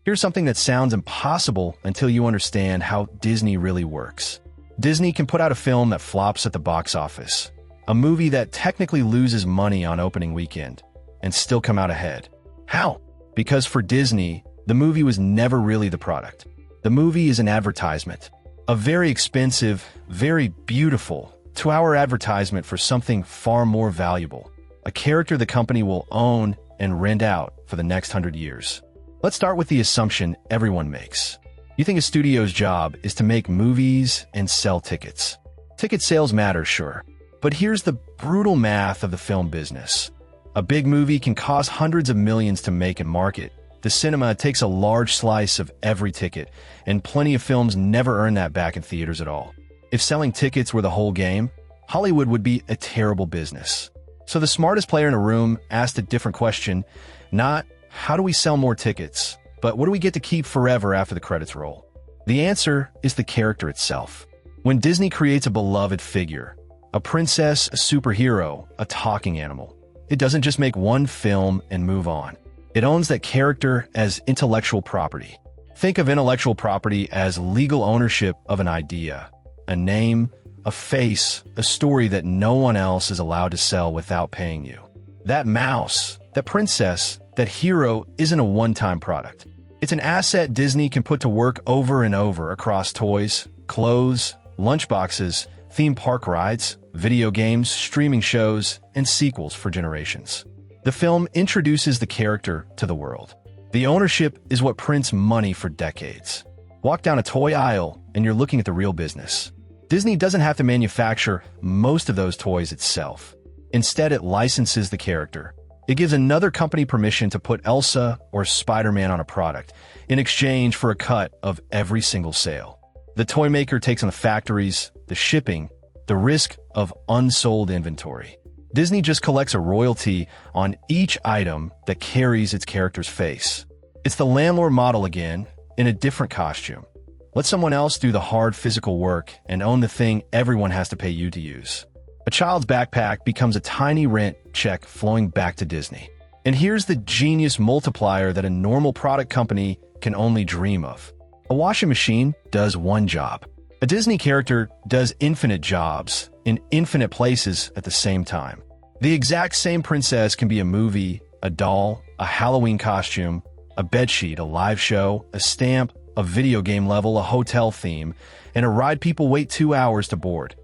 Here's something that sounds impossible until you understand how Disney really works. Disney can put out a film that flops at the box office, a movie that technically loses money on opening weekend, and still come out ahead. How? Because for Disney, the movie was never really the product. The movie is an advertisement. A very expensive, very beautiful, 2-hour advertisement for something far more valuable. A character the company will own and rent out for the next 100 years. Let's start with the assumption everyone makes. You think a studio's job is to make movies and sell tickets. Ticket sales matter, sure. But here's the brutal math of the film business. A big movie can cost hundreds of millions to make and market. The cinema takes a large slice of every ticket, and plenty of films never earn that back in theaters at all. If selling tickets were the whole game, Hollywood would be a terrible business. So the smartest player in a room asked a different question, not how do we sell more tickets, but what do we get to keep forever after the credits roll? The answer is the character itself. When Disney creates a beloved figure, a princess, a superhero, a talking animal, it doesn't just make one film and move on. It owns that character as intellectual property. Think of intellectual property as legal ownership of an idea, a name, a face, a story that no one else is allowed to sell without paying you. That mouse, that princess, that hero isn't a one-time product. It's an asset Disney can put to work over and over across toys, clothes, lunchboxes, theme park rides, video games, streaming shows, and sequels for generations. The film introduces the character to the world. The ownership is what prints money for decades. Walk down a toy aisle and you're looking at the real business. Disney doesn't have to manufacture most of those toys itself. Instead, it licenses the character. It gives another company permission to put Elsa or Spider-Man on a product in exchange for a cut of every single sale. The toy maker takes on the factories, the shipping, the risk of unsold inventory. Disney just collects a royalty on each item that carries its character's face. It's the landlord model again, in a different costume. Let someone else do the hard physical work and own the thing everyone has to pay you to use. A child's backpack becomes a tiny rent check flowing back to Disney. And here's the genius multiplier that a normal product company can only dream of. A washing machine does one job. A Disney character does infinite jobs in infinite places at the same time. The exact same princess can be a movie, a doll, a Halloween costume, a bedsheet, a live show, a stamp, a video game level, a hotel theme, and a ride people wait 2 hours to board,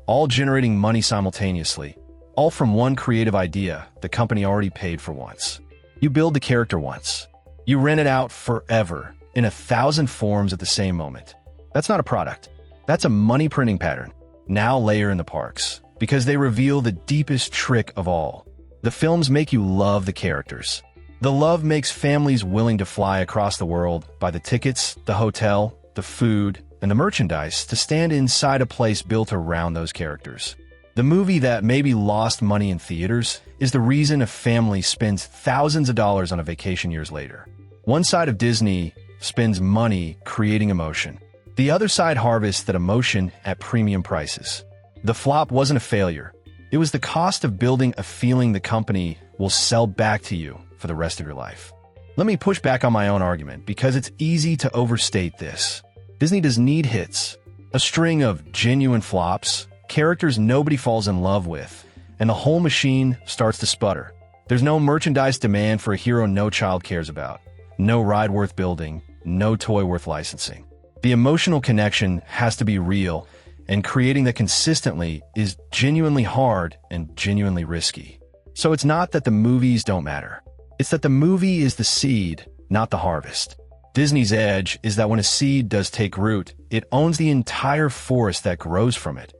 all generating money simultaneously, all from one creative idea the company already paid for once. You build the character once. You rent it out forever in 1,000 forms at the same moment. That's not a product. That's a money printing pattern. Now layer in the parks, because they reveal the deepest trick of all. The films make you love the characters. The love makes families willing to fly across the world, buy the tickets, the hotel, the food, and the merchandise to stand inside a place built around those characters. The movie that maybe lost money in theaters is the reason a family spends thousands of dollars on a vacation years later. One side of Disney spends money creating emotion. The other side harvests that emotion at premium prices. The flop wasn't a failure. It was the cost of building a feeling the company will sell back to you for the rest of your life. Let me push back on my own argument because it's easy to overstate this. Disney does need hits, a string of genuine flops, characters nobody falls in love with, and the whole machine starts to sputter. There's no merchandise demand for a hero no child cares about, no ride worth building, no toy worth licensing. The emotional connection has to be real, and creating that consistently is genuinely hard and genuinely risky. So it's not that the movies don't matter. It's that the movie is the seed, not the harvest. Disney's edge is that when a seed does take root, it owns the entire forest that grows from it,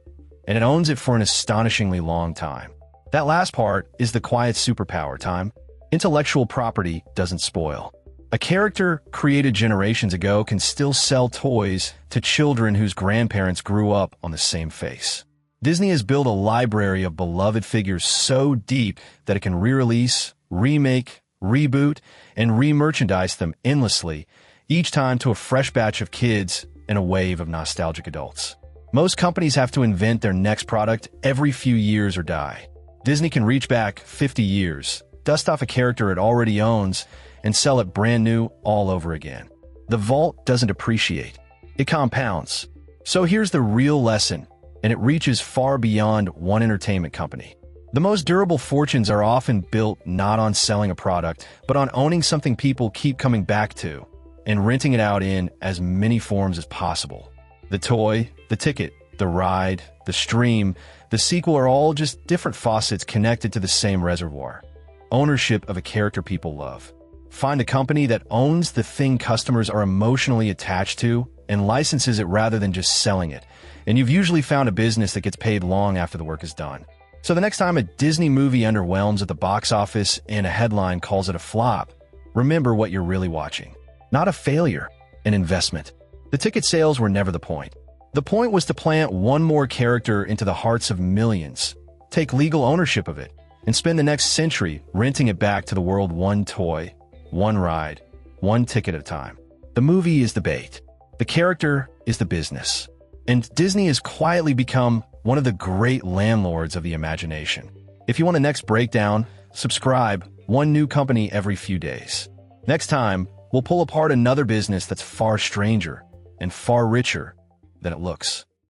and it owns it for an astonishingly long time. That last part is the quiet superpower time. Intellectual property doesn't spoil. A character created generations ago can still sell toys to children whose grandparents grew up on the same face. Disney has built a library of beloved figures so deep that it can re-release, remake, reboot, and re-merchandise them endlessly, each time to a fresh batch of kids and a wave of nostalgic adults. Most companies have to invent their next product every few years or die. Disney can reach back 50 years, dust off a character it already owns, and sell it brand new all over again. The vault doesn't appreciate. It compounds. So here's the real lesson, and it reaches far beyond one entertainment company. The most durable fortunes are often built not on selling a product, but on owning something people keep coming back to and renting it out in as many forms as possible. The toy, the ticket, the ride, the stream, the sequel are all just different faucets connected to the same reservoir. Ownership of a character people love. Find a company that owns the thing customers are emotionally attached to and licenses it rather than just selling it. And you've usually found a business that gets paid long after the work is done. So the next time a Disney movie underwhelms at the box office and a headline calls it a flop, remember what you're really watching. Not a failure, an investment. The ticket sales were never the point. The point was to plant one more character into the hearts of millions, take legal ownership of it, and spend the next century renting it back to the world one toy, one ride, one ticket at a time. The movie is the bait. The character is the business. And Disney has quietly become one of the great landlords of the imagination. If you want the next breakdown, subscribe. One new company every few days. Next time, we'll pull apart another business that's far stranger and far richer than it looks.